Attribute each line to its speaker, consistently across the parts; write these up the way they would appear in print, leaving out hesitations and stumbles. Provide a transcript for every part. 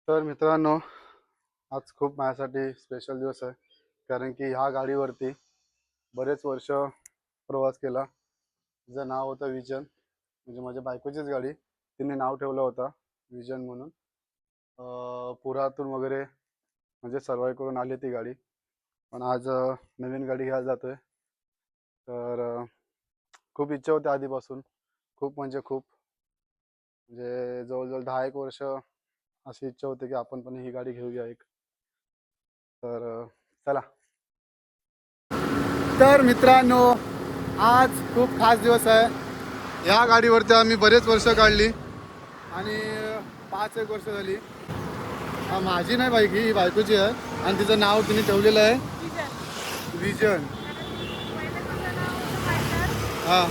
Speaker 1: तर मित्रांनो, आज खूप माझ्यासाठी स्पेशल दिवस आहे. कारण की ह्या गाडीवरती बरेच वर्ष प्रवास केला. तिचं नाव होतं विजन, म्हणजे माझ्या बायकोचीच गाडी. तिने नाव ठेवलं होतं विजन म्हणून. पुरातून वगैरे म्हणजे सर्वाइव्ह करून आली ती गाडी. पण आज नवीन गाडी घ्यायला जातोय. तर खूप इच्छा होती आधीपासून, खूप म्हणजे खूप, म्हणजे जवळजवळ 10 एक वर्ष अशी इच्छा होती की आपण पण ही गाडी घेऊया एक. तर चला. तर मित्रांनो, आज खूप खास दिवस आहे. ह्या गाडीवरती आम्ही बरेच वर्ष काढली आणि 5 एक वर्ष झाली. माझी नाही बाईक, ही बायकोची आहे आणि तिचं नाव तिने ठेवलेलं आहे विजन. हां.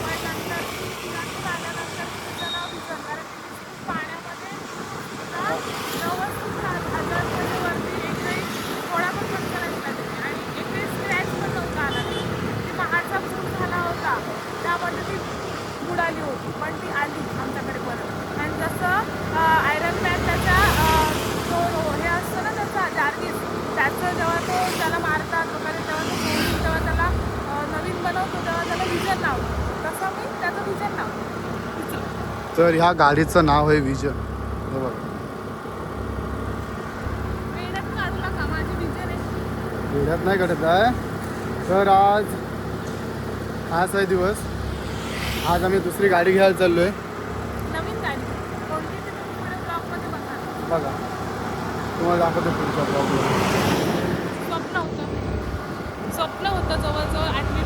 Speaker 2: बुडाली होती पण ती आली आमच्याकडे परत. आणि जसं आयरन मॅन त्याच्या तो हे असतं ना त्याचा जार्गिस, त्याचं जेव्हा तो त्याला मारतात वगैरे तेव्हा तो सोडून तेव्हा त्याला नवीन बनवतो तेव्हा त्याला विजन नाव, तसं मी त्याचं विजन नाव.
Speaker 1: तर ह्या गाडीचं नाव आहे विजन. हे बघा,
Speaker 2: वेड्यात काढू नका, माझी विजन आहे.
Speaker 1: वेड्यात नाही घडत आहे. तर आज खास आहे दिवस. आज आम्ही दुसरी गाडी घ्यायला चाललोय.
Speaker 2: नवीन गाडी कोणती ते तुम्ही पुढे ब्लॉगमध्ये बघा.
Speaker 1: बघा, तुम्हाला दाखवतो पुढच्या ब्लॉगमध्ये.
Speaker 2: स्वप्न होतं जवळजवळ 8वी